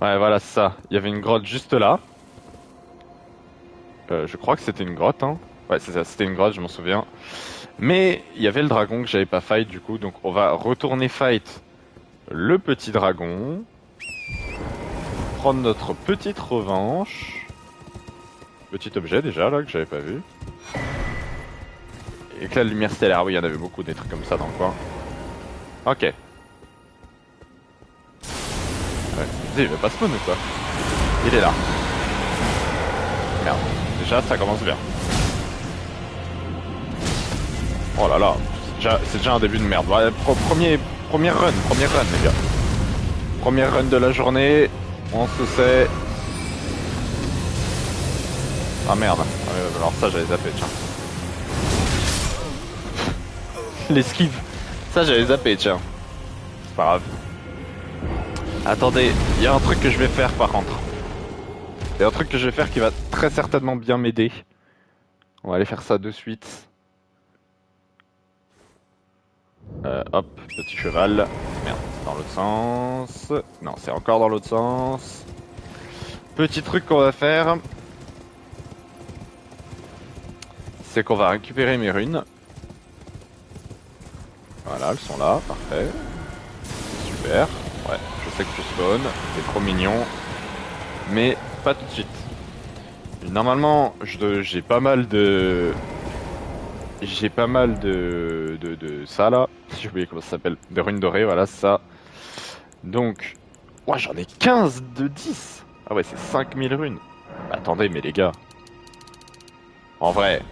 Ouais, voilà, c'est ça. Il y avait une grotte juste là. Je crois que c'était une grotte, hein. Ouais, c'est ça, c'était une grotte, je m'en souviens. Mais il y avait le dragon que j'avais pas fight du coup, donc on va retourner fight le petit dragon, prendre notre petite revanche. Petit objet déjà là que j'avais pas vu. Éclat de lumière stellaire, oui, il y en avait beaucoup des trucs comme ça dans le coin. Ok. Ouais. Il va pas spawn ou quoi? Il est là. Merde. Déjà, ça commence bien. Oh là là. C'est déjà un début de merde. Ouais, premier run, les gars. Premier run de la journée. On se sait. Ah merde. Ah, alors ça, j'avais zappé, tiens. L'esquive. Ça, j'avais zappé, tiens. C'est pas grave. Attendez, il y a un truc que je vais faire par contre. Il y a un truc que je vais faire qui va très certainement bien m'aider. On va aller faire ça de suite. Hop, petit cheval. Merde, c'est dans l'autre sens. Non, c'est encore dans l'autre sens. Petit truc qu'on va faire, c'est qu'on va récupérer mes runes. Voilà, elles sont là, parfait. Super. Ouais, je sais que tu spawn, t'es trop mignon. Mais pas tout de suite. Normalement, j'ai pas mal de... J'ai pas mal de ça là. J'ai oublié comment ça s'appelle. De runes dorées, voilà, ça. Donc, ouais, j'en ai 15 de 10. Ah ouais, c'est 5000 runes. Attendez, mais les gars, en vrai,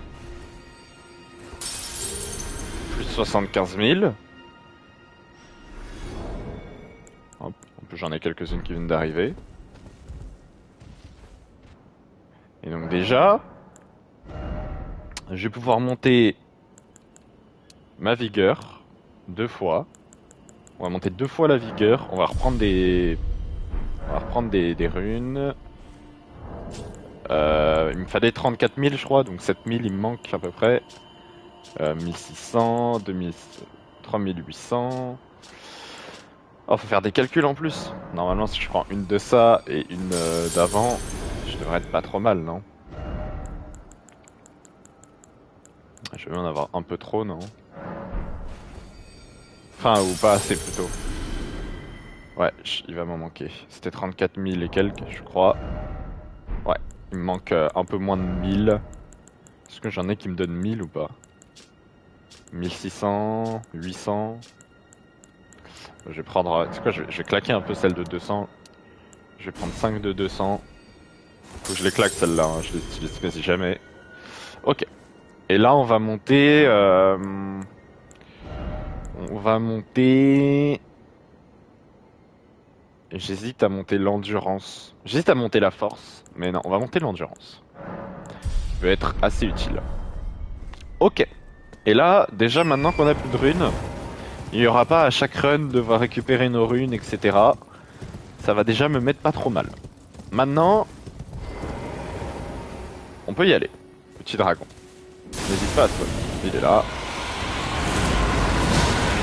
plus 75 000. Hop, en plus j'en ai quelques-unes qui viennent d'arriver. Et donc déjà, je vais pouvoir monter ma vigueur 2 fois. On va monter 2 fois la vigueur. On va reprendre des runes. Il me fallait 34 000 je crois, donc 7000 il me manque à peu près. 1600, 2000, 3800. Oh, faut faire des calculs en plus. Normalement, si je prends une de ça et une d'avant, je devrais être pas trop mal, non? Je vais en avoir un peu trop, non? Enfin, ou pas assez plutôt. Ouais, il va m'en manquer. C'était 34 000 et quelques, je crois. Ouais, il me manque un peu moins de 1000. Est-ce que j'en ai qui me donnent 1000 ou pas? 1600, 800. Je vais prendre... Tu sais quoi, je vais claquer un peu celle de 200. Je vais prendre 5 de 200. Faut que je les claque celle-là, hein. Je les utilise quasi jamais. Ok. Et là, on va monter... On va monter... J'hésite à monter l'endurance. J'hésite à monter la force. Mais non, on va monter l'endurance. Ça peut être assez utile. Ok. Et là, déjà maintenant qu'on a plus de runes, il n'y aura pas à chaque run devoir récupérer nos runes, etc. Ça va déjà me mettre pas trop mal. Maintenant, on peut y aller. Petit dragon. N'hésite pas à spawn. Il est là.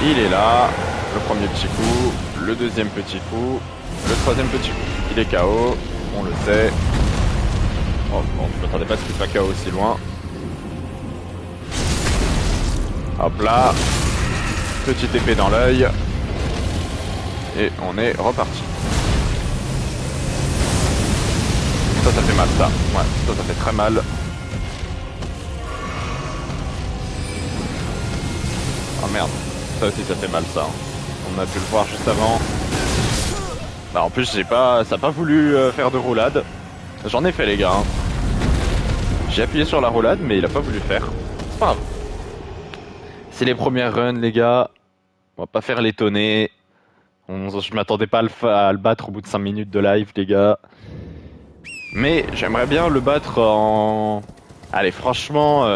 Il est là. Le premier petit coup. Le deuxième petit coup. Le troisième petit coup. Il est KO. On le sait. Oh, bon, je m'attendais pas à ce qu'il soit KO aussi loin. Hop là. Petite épée dans l'œil. Et on est reparti. Ça fait mal, ça. Ouais, ça fait très mal. Oh merde. Ça aussi, ça fait mal, ça. On a pu le voir juste avant. Bah, en plus, ça a pas voulu faire de roulade. J'en ai fait, les gars, hein. J'ai appuyé sur la roulade, mais il a pas voulu faire. C'est pas grave. C'est les premières runs, les gars. On va pas faire l'étonner. Je m'attendais pas à le battre au bout de 5 minutes de live, les gars. Mais j'aimerais bien le battre en... Allez, franchement,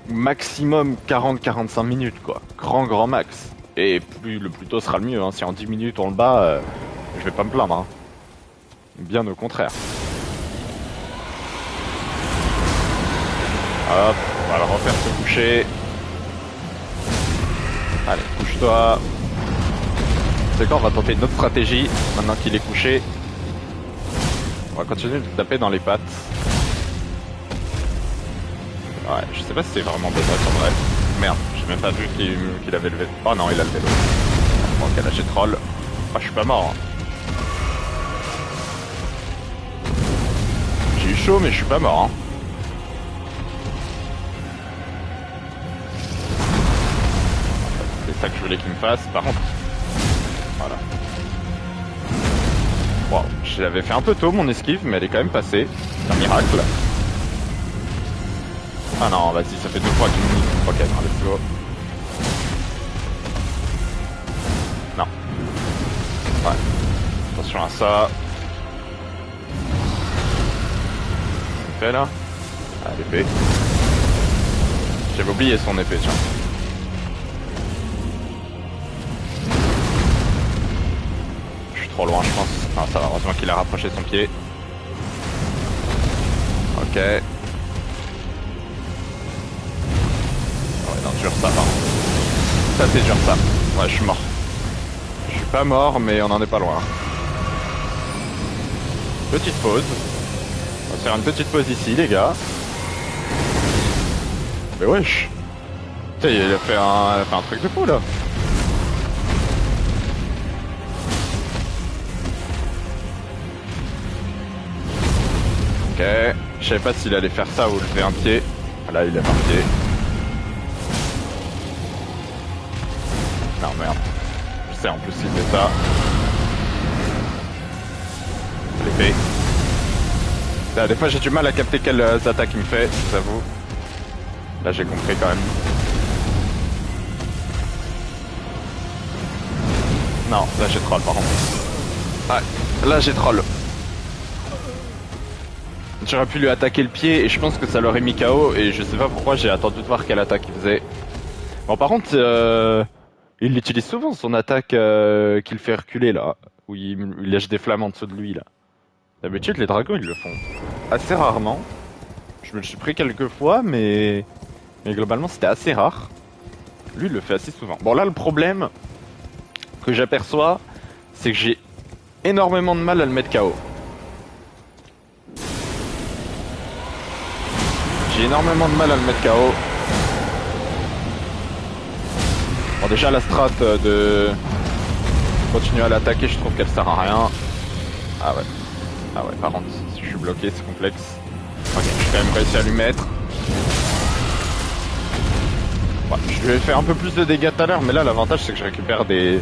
maximum 40-45 minutes, quoi. Grand max. Et le plus tôt sera le mieux, hein. Si en 10 minutes on le bat, je vais pas me plaindre, hein. Bien au contraire. Hop, on va le refaire se coucher. Allez, couche-toi. C'est quand on va tenter une autre stratégie, maintenant qu'il est couché. va continuer de taper dans les pattes. Ouais, je sais pas si c'est vraiment Bedrock en vrai. Merde, j'ai même pas vu qu'il avait le vélo. Oh non, il a le vélo. Bon, ok, là j'ai troll. Ah, je suis pas mort. Hein. J'ai eu chaud, mais je suis pas mort. Hein. C'est ça que je voulais qu'il me fasse, par contre. Voilà. Wow, je l'avais fait un peu tôt mon esquive, mais elle est quand même passée. C'est un miracle. Ah non, vas-y, ça fait 2 fois qu'il me nique. Ok, non, let's go. Non. Ouais. Attention à ça. Il fait là. Ah, l'épée. J'avais oublié son épée, tiens. Je suis trop loin, je pense. Ah, ça va, heureusement qu'il a rapproché son pied. Ok. Ouais, non, dur ça, pardon. Ça, c'est dur ça. Ouais, je suis mort. Je suis pas mort, mais on en est pas loin. Petite pause. On va faire une petite pause ici, les gars. Mais wesh. Putain, il a fait un truc de fou, là. Ok. Je savais pas s'il allait faire ça ou lever un pied. Là, il a un pied. Non, merde. Je sais, en plus, il fait ça. L'épée. Là, des fois, j'ai du mal à capter quelles attaques il me fait, je vous avoue. Là, j'ai compris quand même. Non, là, j'ai troll, par contre. Ouais, là, j'ai troll. J'aurais pu lui attaquer le pied et je pense que ça l'aurait mis KO et je sais pas pourquoi j'ai attendu de voir quelle attaque il faisait. Bon, par contre, il utilise souvent son attaque qui le fait reculer là, où il lèche des flammes en dessous de lui là. D'habitude, les dragons ils le font assez rarement. Je me le suis pris quelques fois, mais globalement c'était assez rare. Lui il le fait assez souvent. Bon, là le problème que j'aperçois, c'est que j'ai énormément de mal à le mettre KO. J'ai énormément de mal à le mettre KO. Bon, déjà la strat de continuer à l'attaquer, je trouve qu'elle sert à rien. Ah ouais. Ah ouais, par contre, si je suis bloqué, c'est complexe. Ok, j'ai quand même réussi à lui mettre. Ouais, je lui ai fait un peu plus de dégâts tout à l'heure, mais là l'avantage c'est que je récupère des...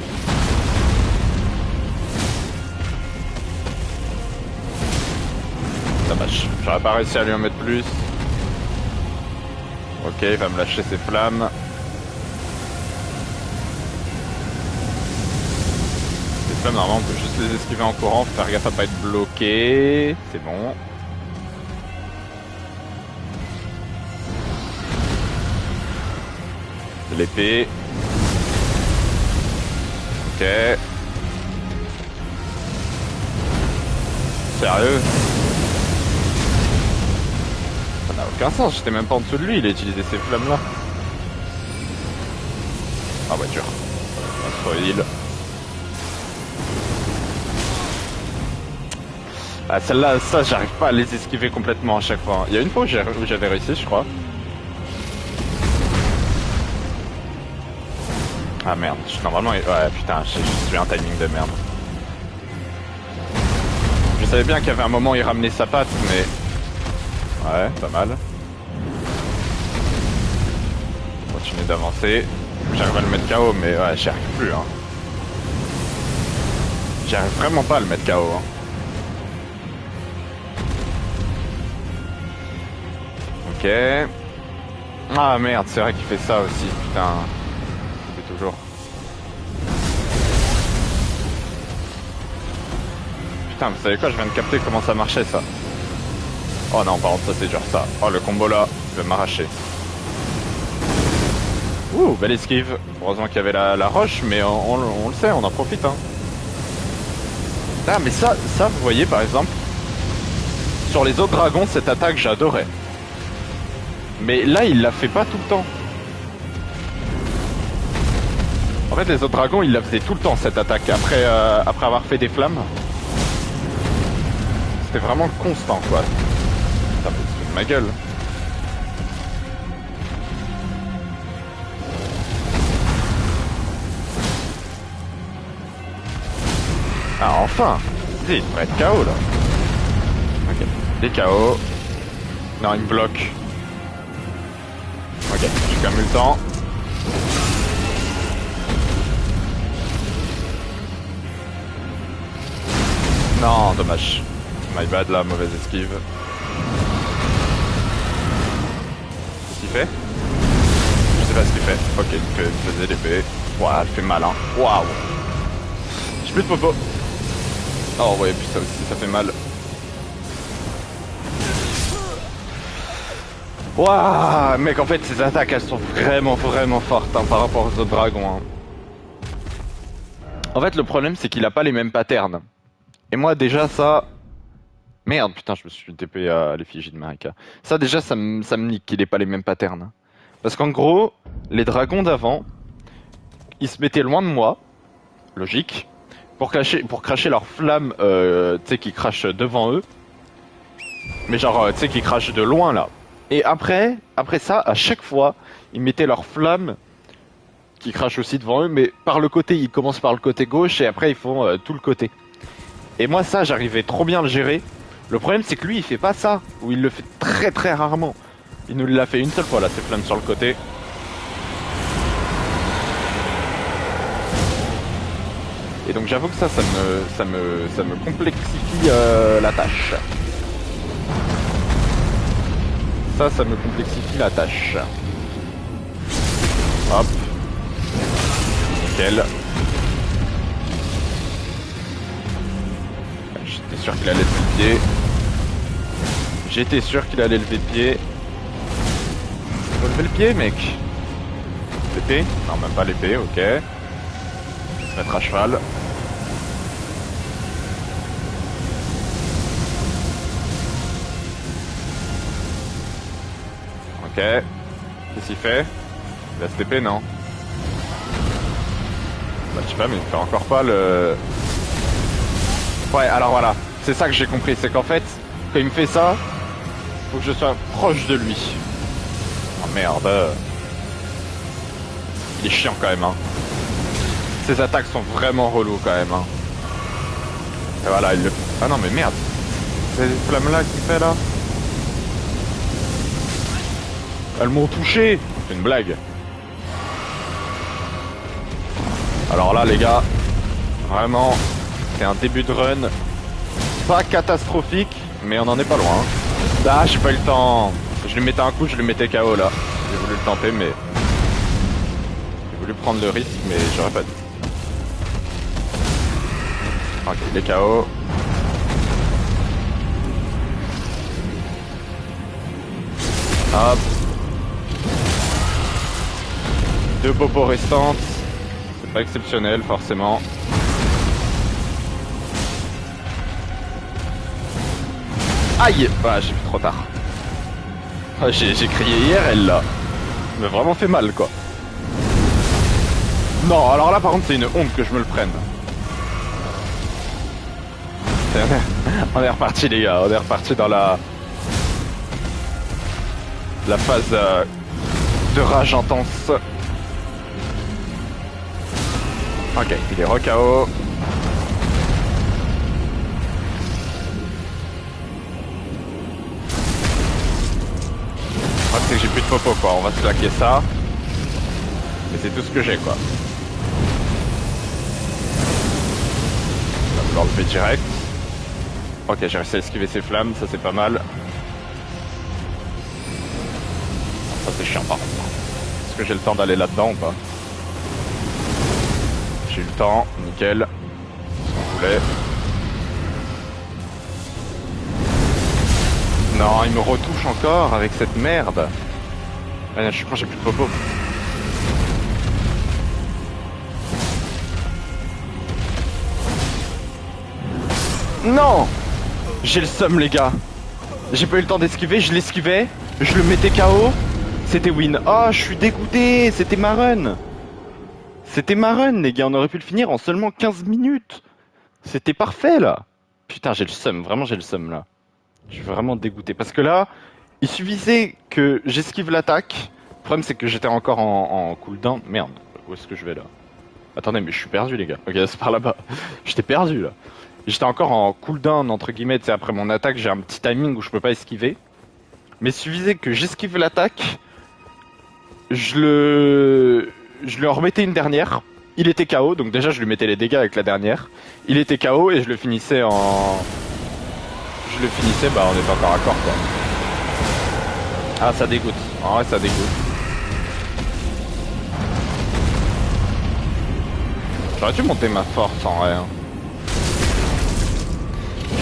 Dommage, j'aurais pas réussi à lui en mettre plus. Ok, il va me lâcher ses flammes. Les flammes, normalement, on peut juste les esquiver en courant, faut faire gaffe à pas être bloqué. C'est bon. L'épée. Ok. Sérieux? Ça n'a aucun sens, j'étais même pas en dessous de lui, il a utilisé ces flammes là. Ah voiture. Notre heal. Ah celle-là, ça j'arrive pas à les esquiver complètement à chaque fois. Il y a une fois où j'avais réussi je crois. Ah merde, normalement... Ouais putain, j'ai juste eu un timing de merde. Je savais bien qu'il y avait un moment où il ramenait sa patte, mais... Ouais, pas mal. Continuer d'avancer. J'arrive à le mettre KO, mais ouais, j'y arrive plus. Hein. J'arrive vraiment pas à le mettre KO. Hein. Ok. Ah merde, c'est vrai qu'il fait ça aussi, putain. Il fait toujours. Putain, vous savez quoi, je viens de capter comment ça marchait ça. Oh non, par contre, ça c'est dur ça. Oh, le combo là, il va m'arracher. Ouh, belle esquive. Heureusement qu'il y avait la roche, mais on le sait, on en profite. Hein. Ah, mais ça, vous voyez par exemple, sur les autres dragons, cette attaque j'adorais. Mais là, il la fait pas tout le temps. En fait, les autres dragons, ils la faisaient tout le temps cette attaque après avoir fait des flammes. C'était c'est vraiment constant quoi. Ça me fout de ma gueule. Ah enfin! Il devrait être KO là. Ok, il est KO. Non, il me bloque. Ok, j'ai quand même eu le temps. Non, dommage. My bad là, mauvaise esquive. Qu'est-ce qu'il fait? Je sais pas ce qu'il fait. Ok, il faisait l'épée. Ouah, elle fait mal hein. Waouh! J'ai plus de popo. Oh ouais, puis ça aussi, ça fait mal. Waouh, mec, en fait, ces attaques, elles sont vraiment fortes hein, par rapport aux autres dragons. Hein. En fait, le problème, c'est qu'il a pas les mêmes patterns. Et moi, déjà, ça... Merde, putain, je me suis TP à l'effigie de Marika. Ça, déjà, ça me nique qu'il ait pas les mêmes patterns. Parce qu'en gros, les dragons d'avant, ils se mettaient loin de moi, logique, pour cracher leurs flammes, tu sais, qui crachent devant eux. Mais genre, tu sais, qui crachent de loin, là. Et après ça, à chaque fois, ils mettaient leurs flammes qui crachent aussi devant eux, mais par le côté, ils commencent par le côté gauche et après ils font tout le côté. Et moi ça, j'arrivais trop bien à le gérer. Le problème c'est que lui, il fait pas ça, ou il le fait très rarement. Il nous l'a fait une seule fois là, ces flammes sur le côté. Et donc j'avoue que ça me complexifie la tâche. Ça me complexifie la tâche. Hop. Nickel. J'étais sûr qu'il allait lever le pied. J'étais sûr qu'il allait lever le pied. Il faut lever le pied, mec. L'épée? Non, même pas l'épée, ok. Se mettre à cheval. Ok. Qu'est-ce qu'il fait? Il laisse l'épée, non? Bah, je sais pas, mais il fait encore pas le... Ouais, alors voilà. C'est ça que j'ai compris. C'est qu'en fait, quand il me fait ça, faut que je sois proche de lui. Oh merde. Il est chiant quand même, hein. Ses attaques sont vraiment relous quand même, hein. Et voilà, il le... Ah non, mais merde. Ces flammes-là qu'il fait, là. Elles m'ont touché. C'est une blague. Alors là, les gars, vraiment, c'est un début de run pas catastrophique, mais on en est pas loin. Ah, j'ai pas eu le temps. Je lui mettais un coup, je lui mettais KO là. J'ai voulu le tenter, mais j'ai voulu prendre le risque, mais j'aurais pas dû. Ok, il est KO. Hop. 2 popos restantes. C'est pas exceptionnel, forcément. Aïe! Ah, j'ai vu trop tard. Ah, j'ai crié IRL là. Ça m'a vraiment fait mal quoi. Non, alors là par contre c'est une honte que je me le prenne. On est reparti les gars, on est reparti dans la phase de rage intense. Ok, il est re-KO. C'est que j'ai plus de popo quoi, on va se claquer ça. Mais c'est tout ce que j'ai quoi. On va vouloir le faire direct. Ok, j'ai réussi à esquiver ses flammes, ça c'est pas mal. Ça c'est chiant par contre. Est-ce que j'ai le temps d'aller là-dedans ou pas? J'ai eu le temps, nickel. Ce qu'on voulait. Non, il me retouche encore avec cette merde. Je crois que j'ai plus de popo. Non! J'ai le seum les gars. J'ai pas eu le temps d'esquiver, je l'esquivais, je le mettais KO, c'était win. Oh, je suis dégoûté, c'était ma run. C'était ma run les gars, on aurait pu le finir en seulement 15 minutes. C'était parfait là. Putain, j'ai le seum, vraiment j'ai le seum là. Je suis vraiment dégoûté. Parce que là, il suffisait que j'esquive l'attaque. Le problème c'est que j'étais encore en cooldown. Merde, où est-ce que je vais là? Attendez, mais je suis perdu les gars. Ok, c'est par là-bas. J'étais perdu là. J'étais encore en cooldown entre guillemets, tu sais, après mon attaque, j'ai un petit timing où je peux pas esquiver. Mais il suffisait que j'esquive l'attaque, je le... je lui en remettais une dernière. Il était KO, donc déjà je lui mettais les dégâts avec la dernière. Il était KO et je le finissais en... Je le finissais, bah on était encore à corps quoi. Ah ça dégoûte, en vrai ça dégoûte. J'aurais dû monter ma force en vrai. Hein.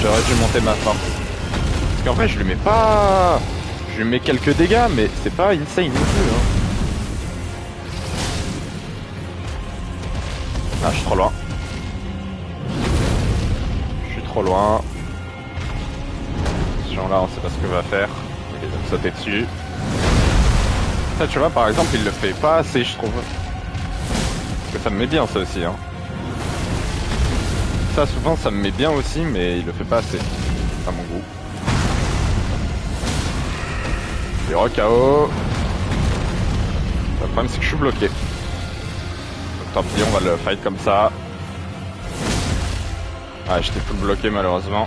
J'aurais dû monter ma force. Parce qu'en vrai je lui mets pas... Je lui mets quelques dégâts mais c'est pas insane non plus. Hein. Ah je suis trop loin. Je suis trop loin. Ce genre là on sait pas ce que va faire. Il va me sauter dessus. Ça tu vois par exemple il le fait pas assez je trouve. Parce que ça me met bien ça aussi hein. Ça souvent ça me met bien aussi mais il le fait pas assez. À mon goût. Et KO. Le problème c'est que je suis bloqué. Donc tant pis on va le fight comme ça. Ah j'étais full bloqué malheureusement.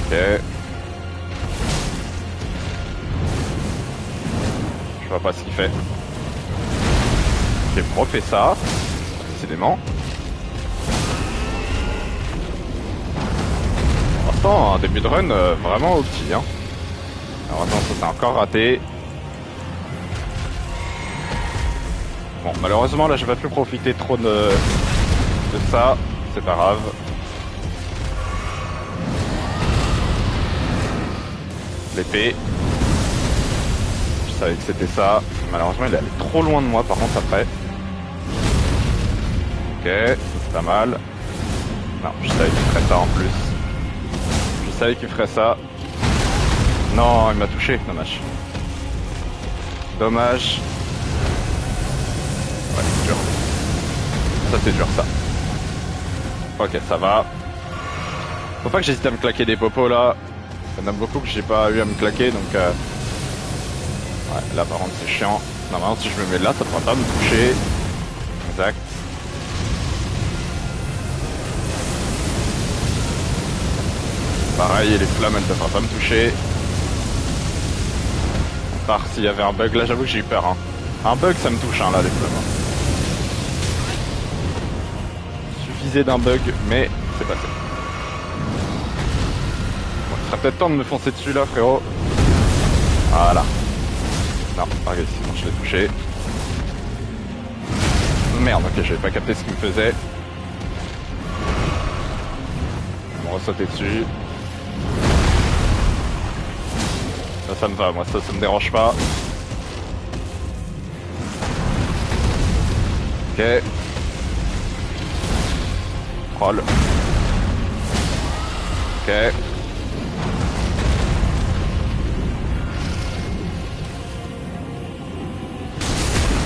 Ok. Je vois pas ce qu'il fait. Ok, refait ça. Décidément. Pour l'instant, un début de run vraiment au petit. Hein. Alors attends, ça c'est encore raté. Bon, malheureusement là je vais pas pu profiter trop de ça. C'est pas grave. L'épée. Je savais que c'était ça. Malheureusement il est allé trop loin de moi par contre après. Ok, c'est pas mal. Non, je savais qu'il ferait ça en plus. Je savais qu'il ferait ça. Non, il m'a touché, dommage. Dommage. Ouais, c'est dur. Ça c'est dur ça. Ok, ça va. Faut pas que j'hésite à me claquer des popos là. Il y en a beaucoup que j'ai pas eu à me claquer donc ouais, là par contre c'est chiant. Normalement si je me mets là ça pourra pas me toucher. Exact. Pareil, les flammes elles devraient pas me toucher. À part s'il y avait un bug, là j'avoue que j'ai eu peur. Hein. Un bug ça me touche hein, là les flammes. Suffisait d'un bug mais c'est passé. Bon, il serait peut-être temps de me foncer dessus là frérot. Voilà. Non, pas sinon je l'ai touché. Merde, ok, j'avais pas capté ce qu'il me faisait. On va sauter dessus. Ça me va, moi ça me dérange pas. Ok. Troll. Ok.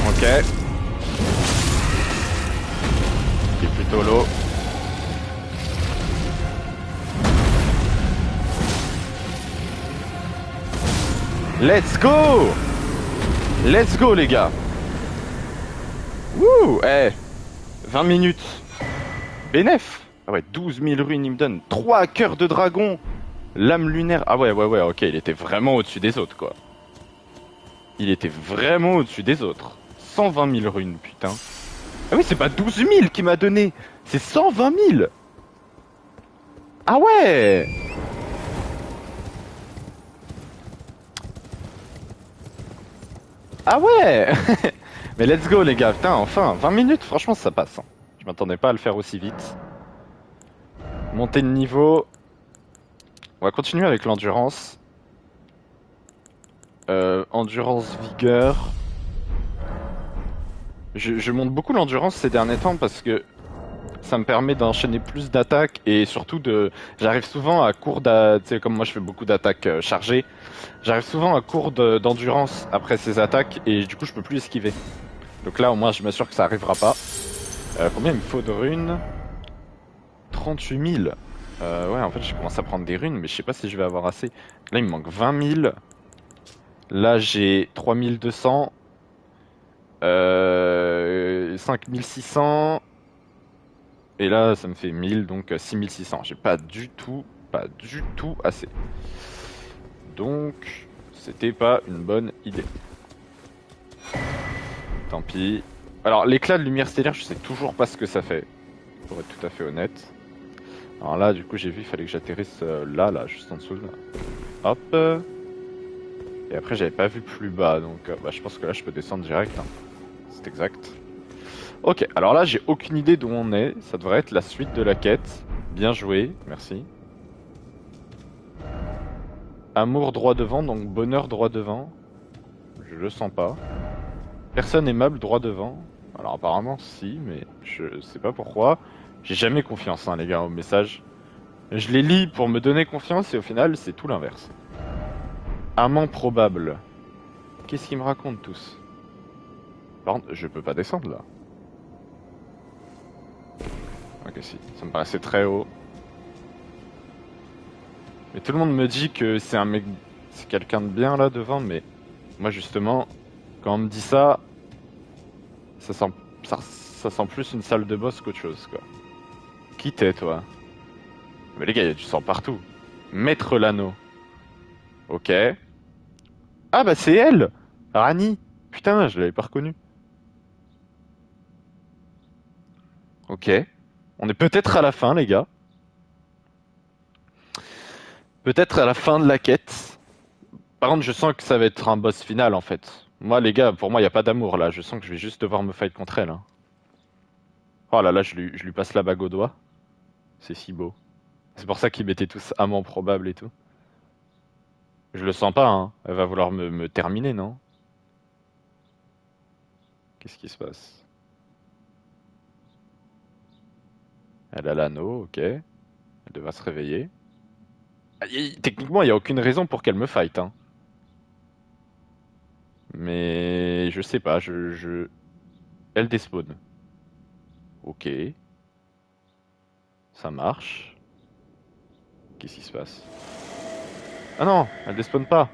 Ok. Il est plutôt low. Let's go! Let's go les gars! Wouh! Eh! 20 minutes! Bénef! Ah ouais, 12 000 runes il me donne. 3 cœurs de dragon! Lame lunaire. Ah ouais, ok, il était vraiment au-dessus des autres quoi. Il était vraiment au-dessus des autres. 120 000 runes, putain. Ah oui, c'est pas 12 000 qu'il m'a donné! C'est 120 000! Ah ouais! Ah ouais! Mais let's go les gars, putain, enfin, 20 minutes, franchement ça passe. Hein. Je m'attendais pas à le faire aussi vite. Monter de niveau. On va continuer avec l'endurance. Endurance, vigueur. Je monte beaucoup l'endurance ces derniers temps parce que ça me permet d'enchaîner plus d'attaques et surtout de... J'arrive souvent à court tu sais, comme moi je fais beaucoup d'attaques chargées, j'arrive souvent à court d'endurance après ces attaques et du coup je peux plus esquiver. Donc là au moins je m'assure que ça arrivera pas. Combien il me faut de runes? 38 000. Ouais, en fait, je commence à prendre des runes, mais je sais pas si je vais avoir assez. Là, il me manque 20 000. Là, j'ai 3200. 5600. Et là, ça me fait 1000, donc 6600. J'ai pas du tout assez. Donc, c'était pas une bonne idée. Tant pis. Alors, l'éclat de lumière stellaire, je sais toujours pas ce que ça fait. Pour être tout à fait honnête. Alors là, du coup, j'ai vu, il fallait que j'atterrisse là, juste en dessous. Là. Hop. Et après, j'avais pas vu plus bas, donc bah, je pense que là, je peux descendre direct. Hein. C'est exact. Ok, alors là, j'ai aucune idée d'où on est. Ça devrait être la suite de la quête. Bien joué, merci. Amour droit devant, donc bonheur droit devant. Je le sens pas. Personne aimable droit devant. Alors apparemment, si, mais je sais pas pourquoi. J'ai jamais confiance, hein, les gars, au message. Je les lis pour me donner confiance et au final, c'est tout l'inverse. Amant probable. Qu'est-ce qu'ils me racontent tous? Par contre, je peux pas descendre là. Ok, si. Ça me paraissait très haut. Mais tout le monde me dit que c'est un mec... C'est quelqu'un de bien là devant, mais... Moi justement, quand on me dit ça... Ça sent plus une salle de boss qu'autre chose, quoi. Qui t'es, toi? Mais les gars, il y a du sang partout. Maître l'anneau. Ok. Ah bah c'est elle! Rani! Putain, je l'avais pas reconnue. Ok. On est peut-être à la fin, les gars. Peut-être à la fin de la quête. Par contre, je sens que ça va être un boss final, en fait. Moi, les gars, pour moi, il n'y a pas d'amour, là. Je sens que je vais juste devoir me fight contre elle. Hein. Oh là là, je lui passe la bague au doigt. C'est si beau. C'est pour ça qu'ils mettaient tous amant probable et tout. Je le sens pas, hein. Elle va vouloir me terminer, non? Qu'est-ce qui se passe? Elle a l'anneau, ok. Elle devra se réveiller. Techniquement, il n'y a aucune raison pour qu'elle me fight, hein. Mais je sais pas, Elle despawn. Ok. Ça marche. Qu'est-ce qui se passe? Ah non, elle despawn pas.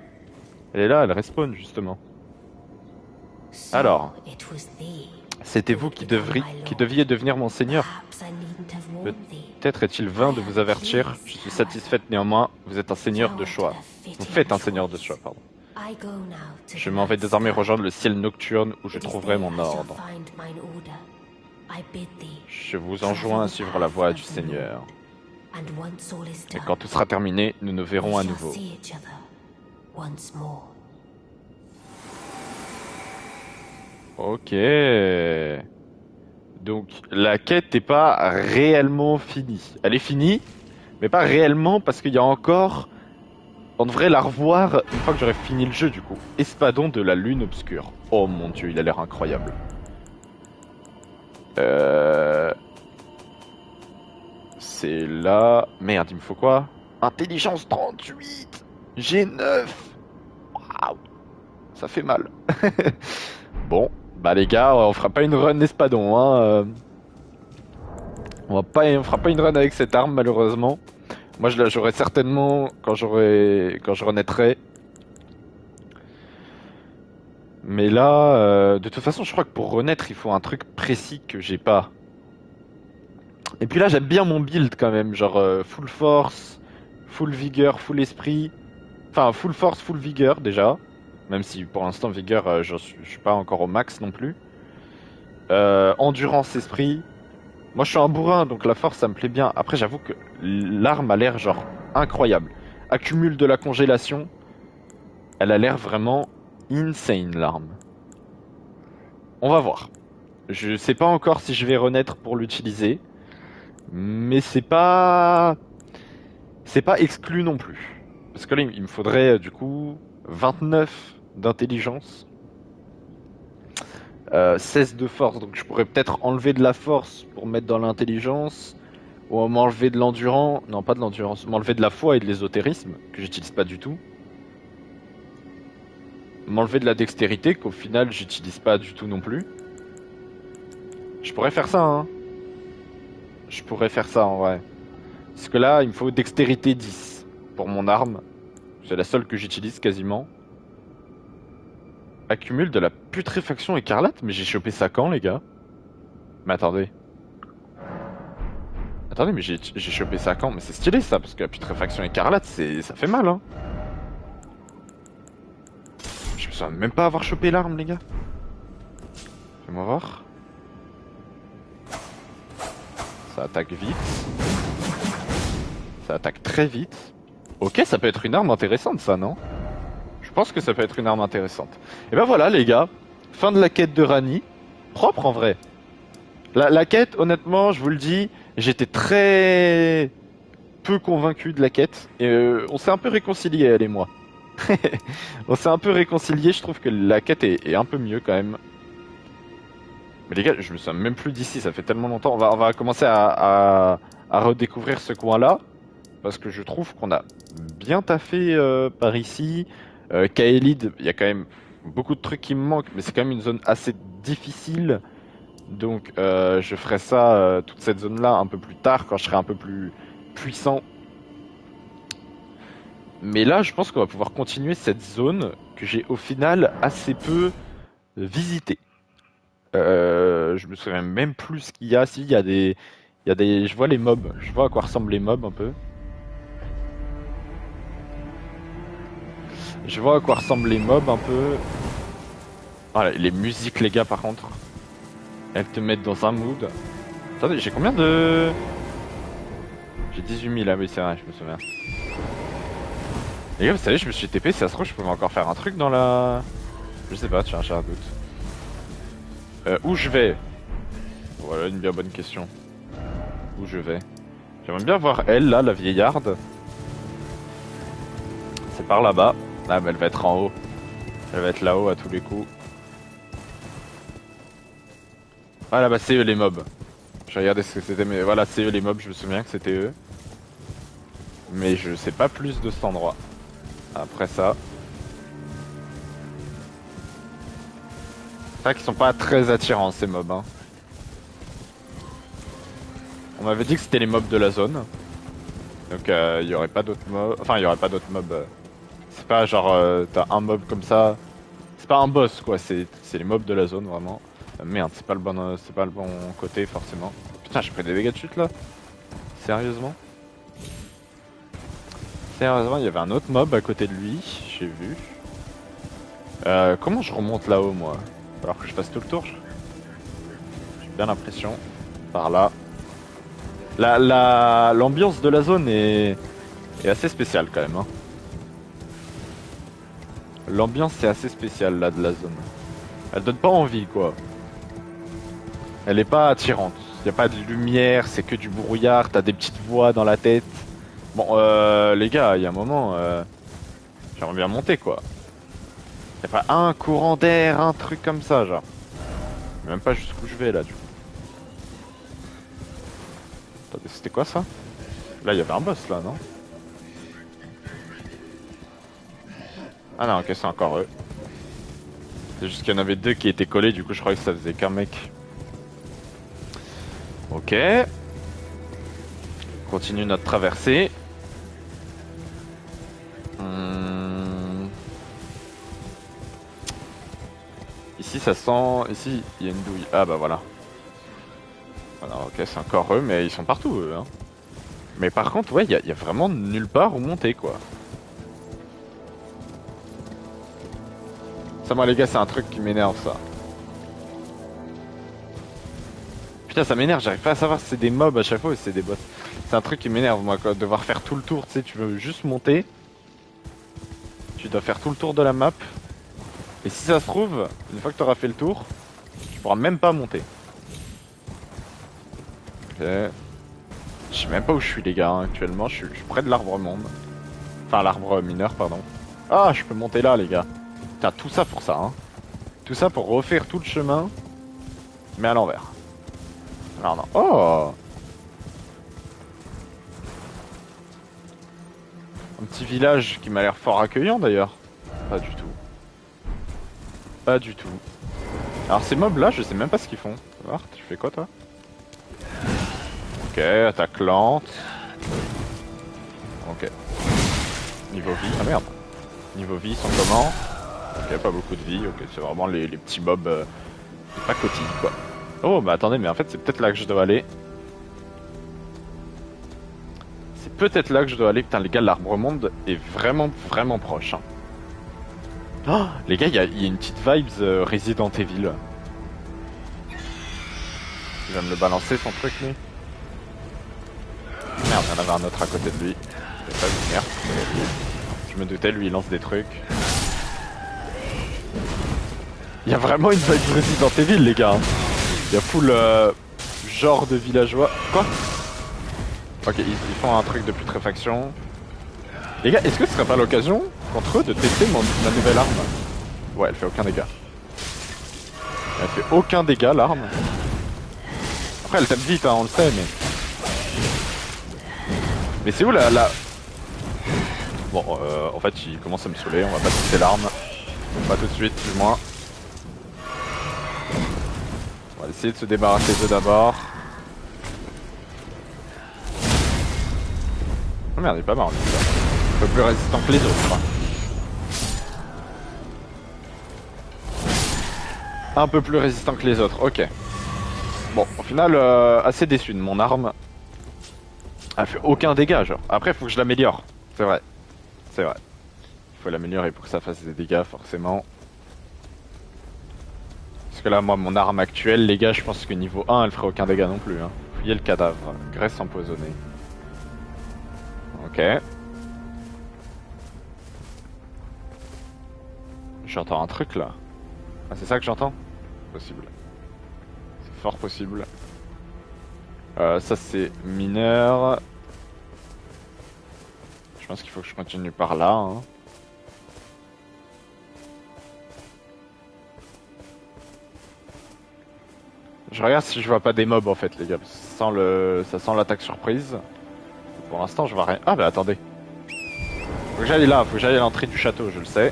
Elle est là, elle respawn justement. Alors, c'était vous qui deviez devenir mon seigneur. Peut-être est-il vain de vous avertir. Je suis satisfaite néanmoins. Vous êtes un seigneur de choix. Vous faites un seigneur de choix, pardon. Je m'en vais désormais rejoindre le ciel nocturne où je trouverai mon ordre. Je vous enjoins à suivre la voie du Seigneur. Et quand tout sera terminé, nous nous verrons à nouveau. Ok. Donc la quête n'est pas réellement finie. Elle est finie, mais pas réellement parce qu'il y a encore... On devrait la revoir une fois que j'aurai fini le jeu du coup. Espadon de la lune obscure. Oh mon dieu, il a l'air incroyable. C'est là... Merde, il me faut quoi? Intelligence 38. G9. Waouh. Ça fait mal. Bon, bah les gars, on fera pas une run Espadon, hein. On fera pas une run avec cette arme malheureusement. Moi je la jouerai certainement quand je renaîtrai. Mais là, de toute façon, je crois que pour renaître, il faut un truc précis que j'ai pas. Et puis là, j'aime bien mon build quand même, genre full force, full vigueur, full esprit. Enfin, full force, full vigueur déjà. Même si pour l'instant, vigueur, je suis pas encore au max non plus. Endurance, esprit. Moi, je suis un bourrin, donc la force, ça me plaît bien. Après, j'avoue que l'arme a l'air genre incroyable. Accumule de la congélation. Elle a l'air vraiment insane, l'arme. On va voir. Je sais pas encore si je vais renaître pour l'utiliser. Mais c'est pas exclu non plus. Parce que là, il me faudrait du coup 29 d'intelligence, 16 de force. Donc je pourrais peut-être enlever de la force pour mettre dans l'intelligence, ou m'enlever de l'endurance. Non, pas de l'endurance. M'enlever de la foi et de l'ésotérisme, que j'utilise pas du tout. M'enlever de la dextérité, qu'au final j'utilise pas du tout non plus. Je pourrais faire ça, hein. Je pourrais faire ça en vrai. Parce que là, il me faut dextérité 10 pour mon arme. C'est la seule que j'utilise quasiment. Accumule de la putréfaction écarlate? Mais j'ai chopé ça quand, les gars? Mais attendez. Attendez, mais j'ai chopé ça quand? Mais c'est stylé ça, parce que la putréfaction écarlate, ça fait mal, hein. Je me souviens même pas avoir chopé l'arme, les gars. Fais-moi voir. Ça attaque vite. Ça attaque très vite. Ok, ça peut être une arme intéressante, ça, non? Je pense que ça peut être une arme intéressante. Et ben voilà, les gars. Fin de la quête de Ranni. Propre, en vrai. La quête, honnêtement, je vous le dis, j'étais très peu convaincu de la quête. Et on s'est un peu réconcilié, elle et moi. On s'est un peu réconcilié, je trouve que la quête est un peu mieux, quand même. Mais les gars, je me souviens même plus d'ici, ça fait tellement longtemps. On va commencer à redécouvrir ce coin-là. Parce que je trouve qu'on a bien taffé par ici. Kaelid, il y a quand même beaucoup de trucs qui me manquent, mais c'est quand même une zone assez difficile. Donc je ferai ça, toute cette zone-là, un peu plus tard, quand je serai un peu plus puissant. Mais là, je pense qu'on va pouvoir continuer cette zone que j'ai au final assez peu visitée. Je me souviens même plus ce qu'il y a. Si, il y a des, je vois les mobs. Je vois à quoi ressemblent les mobs un peu. Je vois à quoi ressemblent les mobs un peu. Ah, les musiques, les gars, par contre. Elles te mettent dans un mood. Attendez, j'ai combien de... J'ai 18 000, ah oui, c'est vrai, je me souviens. Les gars, vous savez, je me suis TP, si ça se trouve, je pouvais encore faire un truc dans la... Je sais pas, tiens, j'ai un doute. Où je vais? Voilà, une bien bonne question. Où je vais? J'aimerais bien voir elle, là, la vieillarde. C'est par là-bas. Ah, mais elle va être en haut. Elle va être là-haut à tous les coups. Ah là-bas, c'est eux les mobs. Je regardais ce que c'était, mais voilà, c'est eux les mobs, je me souviens que c'était eux. Mais je sais pas plus de cet endroit. Après ça... C'est vrai qu'ils sont pas très attirants, ces mobs, hein. On m'avait dit que c'était les mobs de la zone. Donc il y aurait pas d'autres mobs... Enfin, il y aurait pas d'autres mobs... C'est pas genre, t'as un mob comme ça... C'est pas un boss, quoi, c'est les mobs de la zone, vraiment. Merde, c'est pas le bon côté, forcément. Putain, j'ai pris des dégâts de chute, là. Sérieusement? Sérieusement, il y avait un autre mob à côté de lui, j'ai vu. Comment je remonte là-haut, moi? Alors que je fasse tout le tour? J'ai bien l'impression. Par là. L'ambiance de la zone est assez spéciale, quand même, hein. L'ambiance est assez spéciale, là, de la zone. Elle donne pas envie, quoi. Elle est pas attirante. Y a pas de lumière, c'est que du brouillard, t'as des petites voix dans la tête. Bon, les gars, il y a un moment, j'aimerais bien monter, quoi. Y a pas un courant d'air, un truc comme ça, genre. Même pas jusqu'où je vais, là, du coup. Attendez, c'était quoi, ça? Là, il y avait un boss, là, non? Ah non, ok, c'est encore eux. C'est juste qu'il y en avait deux qui étaient collés, du coup, je croyais que ça faisait qu'un mec. Ok. Continue notre traversée. Ici ça sent... Ici il y a une douille. Ah bah voilà. Voilà, ok, c'est encore eux, mais ils sont partout eux. Hein. Mais par contre, ouais, y a vraiment nulle part où monter quoi. Ça, moi les gars, c'est un truc qui m'énerve ça. Putain, ça m'énerve, j'arrive pas à savoir si c'est des mobs à chaque fois ou si c'est des boss. C'est un truc qui m'énerve, moi, quoi. Devoir faire tout le tour, tu sais, tu veux juste monter. Tu dois faire tout le tour de la map. Et si ça se trouve, une fois que tu auras fait le tour, tu pourras même pas monter. Ok. Je sais même pas où je suis les gars, hein, actuellement, je suis près de l'arbre monde. Enfin l'arbre mineur, pardon. Ah, je peux monter là les gars. Putain, tout ça pour ça, hein. Tout ça pour refaire tout le chemin, mais à l'envers. Alors non. Oh, un petit village qui m'a l'air fort accueillant d'ailleurs. Pas du tout. Pas du tout. Alors ces mobs là, je sais même pas ce qu'ils font. Voir, tu fais quoi toi? Ok, attaque lente. Ok. Niveau vie. Ah merde. Niveau vie, ils sont comment? Ok, pas beaucoup de vie. Ok, c'est vraiment les petits mobs de pacotille, quoi. Oh, bah attendez, mais en fait, c'est peut-être là que je dois aller. C'est peut-être là que je dois aller. Putain, les gars, l'arbre monde est vraiment, vraiment proche. Hein. Oh, les gars, il y a une petite vibes Resident Evil. Il va me le balancer, son truc, lui. Merde, il y en avait un autre à côté de lui. Je vais pas venir. Je me doutais, lui, il lance des trucs. Il y a vraiment une vibe Resident Evil, les gars. Il y a full genre de villageois. Quoi? Ok, ils font un truc de putréfaction. Les gars, est-ce que ce serait pas l'occasion, contre eux, de tester ma nouvelle arme? Ouais, elle fait aucun dégât. Elle fait aucun dégât, l'arme. Après, elle tape vite, hein, on le sait, mais... Mais c'est où la... Bon, en fait, il commence à me saouler, on va pas tester l'arme. Pas tout de suite, du moins. On va essayer de se débarrasser d'eux d'abord. Oh merde, il est pas mort, lui. Un peu plus résistant que les autres, quoi. Un peu plus résistant que les autres, ok. Bon, au final, assez déçu de mon arme. Elle fait aucun dégât, genre. Après, il faut que je l'améliore. C'est vrai. C'est vrai. Il faut l'améliorer pour que ça fasse des dégâts, forcément. Parce que là, moi, mon arme actuelle, les gars, je pense que niveau 1, elle ferait aucun dégât non plus. Hein. Fouiller le cadavre. Graisse empoisonnée. Ok. J'entends un truc, là. Ah, c'est ça que j'entends? Possible. C'est fort possible. Ça, c'est mineur. Je pense qu'il faut que je continue par là. Hein. Je regarde si je vois pas des mobs en fait les gars, ça sent l'attaque surprise. Pour l'instant je vois rien. Ah bah attendez. Faut que j'aille là, faut que j'aille à l'entrée du château, je le sais.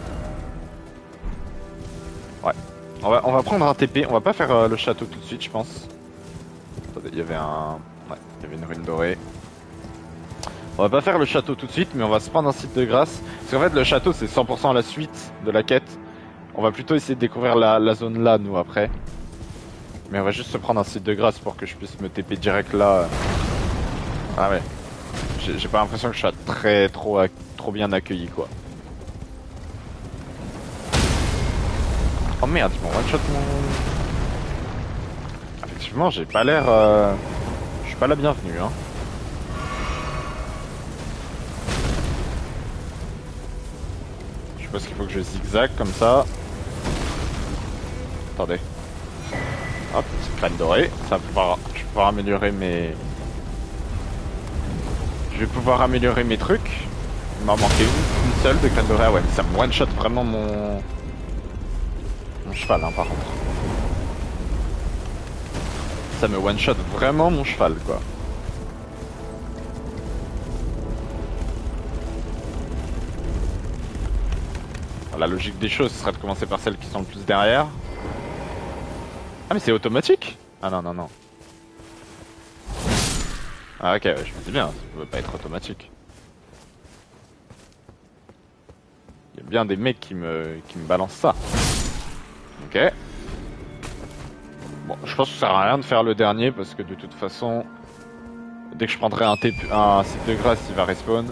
Ouais. On va prendre un TP, on va pas faire le château tout de suite je pense. Attendez, il y avait un... Ouais, il y avait une rune dorée. On va pas faire le château tout de suite, mais on va se prendre un site de grâce. Parce qu'en fait le château c'est 100% la suite de la quête. On va plutôt essayer de découvrir la zone là nous après. Mais on va juste se prendre un site de grâce pour que je puisse me TP direct là. Ah ouais. J'ai pas l'impression que je sois trop bien accueilli quoi. Oh merde, ils m'ont one shot mon... Effectivement, j'ai pas l'air... Je suis pas la bienvenue hein. Je suppose qu'il faut que je zigzag comme ça. Attendez. Hop, petite crâne dorée. Ça va pouvoir... Je vais pouvoir améliorer mes... Je vais pouvoir améliorer mes trucs. Il m'en manquait une seule de crâne dorée. Ah ouais, mais ça me one shot vraiment mon cheval hein, par contre. Ça me one shot vraiment mon cheval quoi. La logique des choses ce serait de commencer par celles qui sont le plus derrière. Ah mais c'est automatique? Ah non non non. Ah ok, ouais, je me dis bien, ça peut pas être automatique. Il y a bien des mecs qui me balancent ça. Ok. Bon, je pense que ça sert à rien de faire le dernier parce que de toute façon, dès que je prendrai un site de grâce, il va respawn.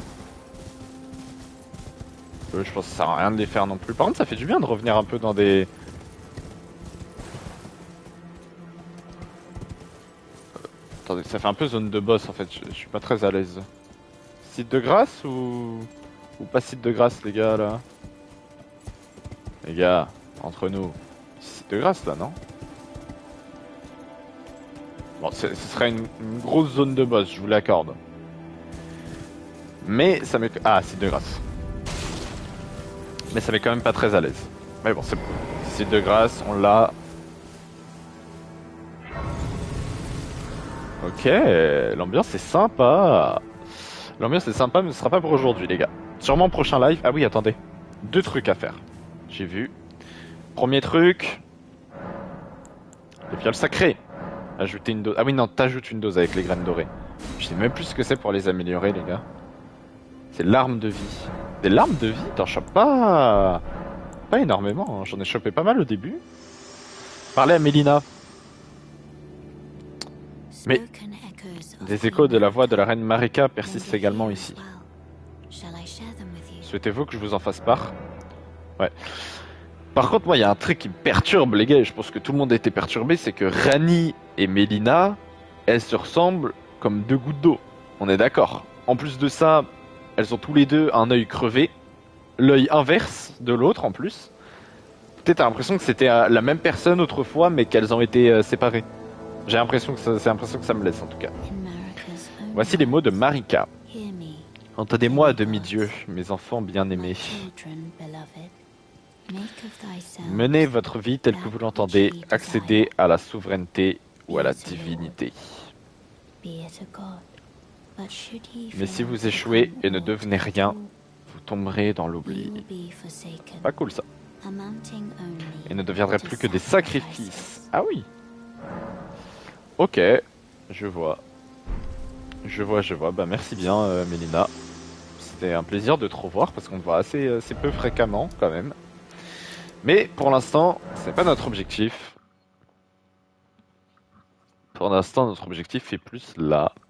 Je pense que ça sert à rien de les faire non plus. Par contre, ça fait du bien de revenir un peu dans des... Attendez, ça fait un peu zone de boss en fait, je suis pas très à l'aise. Site de grâce ou pas site de grâce les gars là? Les gars, entre nous, site de grâce là non? Bon, ce serait une grosse zone de boss, je vous l'accorde. Mais ça met... Ah, site de grâce. Mais ça met quand même pas très à l'aise. Mais bon, c'est bon. Site de grâce, on l'a. Ok, l'ambiance est sympa. L'ambiance est sympa, mais ce sera pas pour aujourd'hui, les gars. Sûrement prochain live. Ah oui, attendez. 2 trucs à faire. J'ai vu. Premier truc. Les fioles sacrées. Ajouter une dose. Ah oui, non, t'ajoutes une dose avec les graines dorées. Je sais même plus ce que c'est pour les améliorer, les gars. C'est l'arme de vie. Des larmes de vie, t'en chopes pas énormément, hein. J'en ai chopé pas mal au début. Parlez à Mélina. Mais des échos de la voix de la reine Marika persistent également ici. Souhaitez-vous que je vous en fasse part? Ouais. Par contre, moi, il y a un truc qui me perturbe, les gars, et je pense que tout le monde a été perturbé, c'est que Rani et Mélina, elles se ressemblent comme deux gouttes d'eau. On est d'accord. En plus de ça, elles ont tous les deux un œil crevé, l'œil inverse de l'autre en plus. Peut-être t'as l'impression que c'était la même personne autrefois, mais qu'elles ont été séparées. J'ai l'impression que c'est l'impression que ça me laisse en tout cas. Voici les mots de Marika. Entendez-moi, demi-dieu, mes enfants bien-aimés. Menez votre vie telle que vous l'entendez, accédez à la souveraineté ou à la divinité. Mais si vous échouez et ne devenez rien, vous tomberez dans l'oubli. Pas cool ça. Et ne deviendrez plus que des sacrifices. Ah oui. Ok, je vois. Je vois. Bah merci bien, Mélina. C'était un plaisir de te revoir parce qu'on te voit assez peu fréquemment quand même. Mais pour l'instant, c'est pas notre objectif. Pour l'instant, notre objectif est plus là.